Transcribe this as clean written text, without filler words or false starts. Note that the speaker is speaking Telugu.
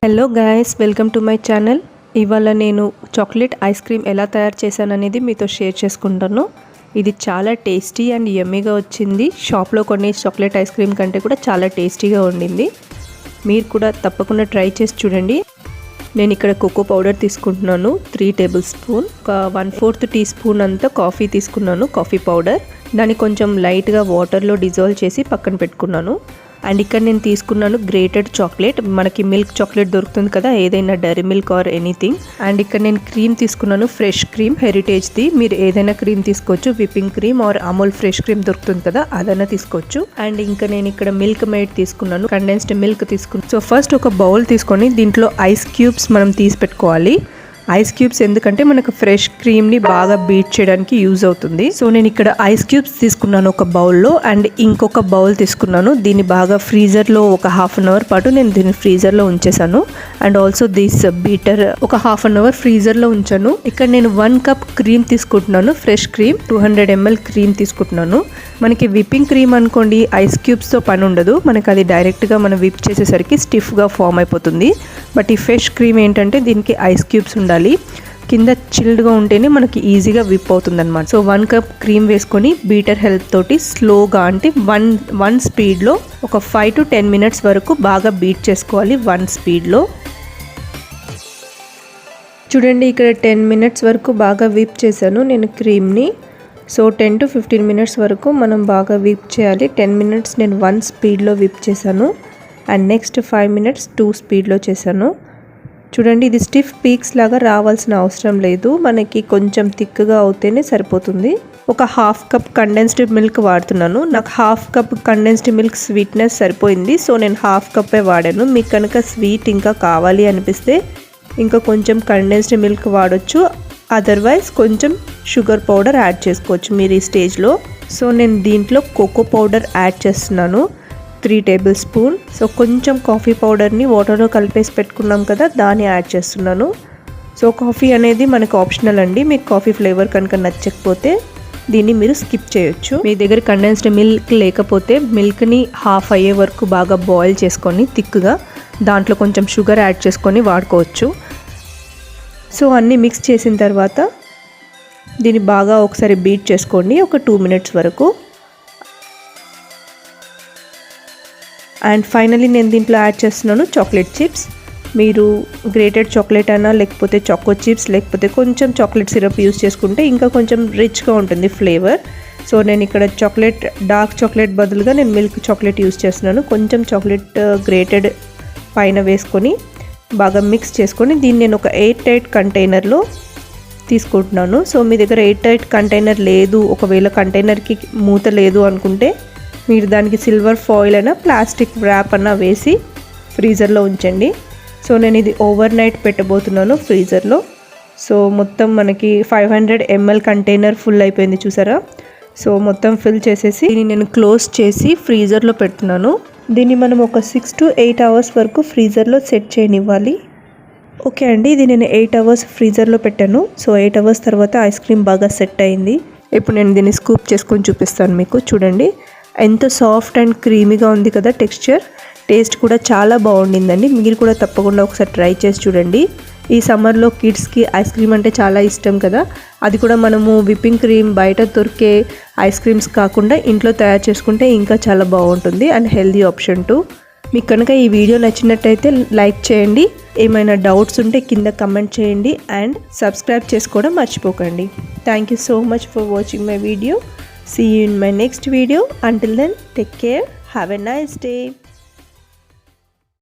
Hello guys, welcome to my channel. ఇవాళ నేను చాక్లెట్ ఐస్ క్రీమ్ ఎలా తయారు చేశాననేది మీతో షేర్ చేసుకుంటాను. ఇది చాలా టేస్టీ అండ్ యమ్మీగా వచ్చింది. షాప్లో కొన్ని చాక్లెట్ ఐస్ క్రీమ్ కంటే కూడా చాలా టేస్టీగా ఉండింది. మీరు కూడా తప్పకుండా ట్రై చేసి చూడండి. నేను ఇక్కడ కోకో పౌడర్ తీసుకుంటున్నాను 3 టేబుల్ స్పూన్. ఒక 1/4 టీ స్పూన్ అంతా కాఫీ తీసుకున్నాను, కాఫీ పౌడర్. దాన్ని కొంచెం లైట్గా వాటర్లో డిజాల్వ్ చేసి పక్కన పెట్టుకున్నాను. అండ్ ఇక్కడ నేను తీసుకున్నాను గ్రేటెడ్ చాక్లెట్. మనకి మిల్క్ చాక్లెట్ దొరుకుతుంది కదా, ఏదైనా Dairy Milk or anything. And ఇక్కడ నేను క్రీమ్ తీసుకున్నాను, ఫ్రెష్ క్రీమ్, హెరిటేజ్ది. మీరు ఏదైనా క్రీమ్ తీసుకోవచ్చు, whipping cream or Amul fresh cream దొరుకుతుంది కదా, అదైనా తీసుకోవచ్చు. అండ్ ఇంకా నేను ఇక్కడ మిల్క్ మేడ్ తీసుకున్నాను, కండెన్స్డ్ మిల్క్ తీసుకున్నాను. సో ఫస్ట్ ఒక బౌల్ తీసుకొని దీంట్లో ఐస్ క్యూబ్స్ మనం తీసి పెట్టుకోవాలి. ఐస్ క్యూబ్స్ ఎందుకంటే మనకు ఫ్రెష్ క్రీమ్ని బాగా బీట్ చేయడానికి యూజ్ అవుతుంది. సో నేను ఇక్కడ ఐస్ క్యూబ్స్ తీసుకున్నాను ఒక బౌల్లో. అండ్ ఇంకొక బౌల్ తీసుకున్నాను. దీన్ని బాగా ఫ్రీజర్లో ఒక 1/2 అవర్ పాటు నేను దీన్ని ఫ్రీజర్లో ఉంచేసాను. అండ్ ఆల్సో దిస్ బీటర్ ఒక 1/2 అవర్ ఫ్రీజర్లో ఉంచాను. ఇక్కడ నేను 1 కప్ క్రీమ్ తీసుకుంటున్నాను, ఫ్రెష్ క్రీమ్. 200 ml క్రీమ్ తీసుకుంటున్నాను. మనకి విప్పింగ్ క్రీమ్ అనుకోండి, ఐస్ క్యూబ్స్తో పని ఉండదు. మనకి అది డైరెక్ట్గా మనం విప్ చేసేసరికి స్టిఫ్గా ఫామ్ అయిపోతుంది. బట్ ఈ ఫ్రెష్ క్రీమ్ ఏంటంటే దీనికి ఐస్ క్యూబ్స్ ఉండాలి, కింద చిల్డ్గా ఉంటేనే మనకి ఈజీగా విప్ అవుతుంది అనమాట. సో 1 కప్ క్రీమ్ వేసుకొని బీటర్ హెల్ప్ తోటి స్లోగా, అంటే వన్ స్పీడ్లో ఒక 5 to 10 minutes వరకు బాగా బీట్ చేసుకోవాలి, 1 స్పీడ్లో. చూడండి, ఇక్కడ 10 minutes వరకు బాగా విప్ చేశాను నేను క్రీమ్ని. సో 10 to 15 minutes వరకు మనం బాగా విప్ చేయాలి. 10 minutes నేను 1 స్పీడ్లో విప్ చేశాను. అండ్ నెక్స్ట్ 5 minutes 2 స్పీడ్లో చేశాను. చూడండి, ఇది స్టిఫ్ పీక్స్ లాగా రావాల్సిన అవసరం లేదు, మనకి కొంచెం థిక్గా అవుతేనే సరిపోతుంది. ఒక 1/2 కప్ కండెన్స్డ్ మిల్క్ వాడుతున్నాను. నాకు 1/2 కప్ కండెన్స్డ్ మిల్క్ స్వీట్నెస్ సరిపోయింది. సో నేను 1/2 కప్పే వాడాను. మీకు కనుక స్వీట్ ఇంకా కావాలి అనిపిస్తే ఇంకా కొంచెం కండెన్స్డ్ మిల్క్ వాడొచ్చు. అదర్వైజ్ కొంచెం షుగర్ పౌడర్ యాడ్ చేసుకోవచ్చు మీరు ఈ స్టేజ్లో. సో నేను దీంట్లో కోకో పౌడర్ యాడ్ చేస్తున్నాను, 3 టేబుల్ స్పూన్. సో కొంచెం కాఫీ పౌడర్ని వాటర్లో కలిపేసి పెట్టుకున్నాం కదా, దాన్ని యాడ్ చేస్తున్నాను. సో కాఫీ అనేది మనకు ఆప్షనల్ అండి. మీకు కాఫీ ఫ్లేవర్ కనుక నచ్చకపోతే దీన్ని మీరు స్కిప్ చేయొచ్చు. మీ దగ్గర కండెన్స్డ్ మిల్క్ లేకపోతే మిల్క్ని 1/2 అయ్యే వరకు బాగా బాయిల్ చేసుకొని థిక్గా దాంట్లో కొంచెం షుగర్ యాడ్ చేసుకొని వాడుకోవచ్చు. సో అన్నీ మిక్స్ చేసిన తర్వాత దీన్ని బాగా ఒకసారి బీట్ చేసుకోండి ఒక 2 minutes వరకు. అండ్ ఫైనలీ నేను దీంట్లో యాడ్ చేస్తున్నాను చాక్లెట్ చిప్స్. మీరు గ్రేటెడ్ చాక్లెట్ అయినా, లేకపోతే చాకో చిప్స్, లేకపోతే కొంచెం చాక్లెట్ సిరప్ యూస్ చేసుకుంటే ఇంకా కొంచెం రిచ్గా ఉంటుంది ఫ్లేవర్. సో నేను ఇక్కడ డార్క్ చాక్లెట్ బదులుగా నేను మిల్క్ చాక్లెట్ యూస్ చేస్తున్నాను. కొంచెం చాక్లెట్ గ్రేటెడ్ పైన వేసుకొని బాగా మిక్స్ చేసుకొని దీన్ని నేను ఒక 8 కంటైనర్లో తీసుకుంటున్నాను. సో మీ దగ్గర 8 కంటైనర్ లేదు, ఒకవేళ కంటైనర్కి మూత లేదు అనుకుంటే మీరు దానికి సిల్వర్ ఫాయిల్ అయినా ప్లాస్టిక్ ర్యాప్ అన్నా వేసి ఫ్రీజర్లో ఉంచండి. సో నేను ఇది ఓవర్ నైట్ పెట్టబోతున్నాను ఫ్రీజర్లో. సో మొత్తం మనకి 500 ml కంటైనర్ ఫుల్ అయిపోయింది, చూసారా. సో మొత్తం ఫిల్ చేసేసి దీన్ని నేను క్లోజ్ చేసి ఫ్రీజర్లో పెడుతున్నాను. దీన్ని మనం ఒక 6 to 8 hours వరకు ఫ్రీజర్లో సెట్ చేయనివ్వాలి. ఓకే అండి, ఇది నేను 8 hours ఫ్రీజర్లో పెట్టాను. సో 8 hours తర్వాత ఐస్ క్రీమ్ బాగా సెట్ అయింది. ఇప్పుడు నేను దీన్ని స్కూప్ చేసుకొని చూపిస్తాను మీకు. చూడండి, ఎంత సాఫ్ట్ అండ్ క్రీమీగా ఉంది కదా టెక్స్చర్. టేస్ట్ కూడా చాలా బాగుండిందండి. మీరు కూడా తప్పకుండా ఒకసారి ట్రై చేసి చూడండి. ఈ సమ్మర్లో కిడ్స్కి ఐస్ క్రీమ్ అంటే చాలా ఇష్టం కదా, అది కూడా మనము విప్పింగ్ క్రీమ్ బయట దొరికే ఐస్ క్రీమ్స్ కాకుండా ఇంట్లో తయారు చేసుకుంటే ఇంకా చాలా బాగుంటుంది అండ్ హెల్దీ ఆప్షన్ టూ. మీకు కనుక ఈ వీడియో నచ్చినట్టయితే లైక్ చేయండి, ఏమైనా డౌట్స్ ఉంటే కింద కమెంట్ చేయండి అండ్ సబ్స్క్రైబ్ చేసుకోవడం మర్చిపోకండి. Thank you so much for watching my video. See you in my next video. Until then, take care. Have a nice day.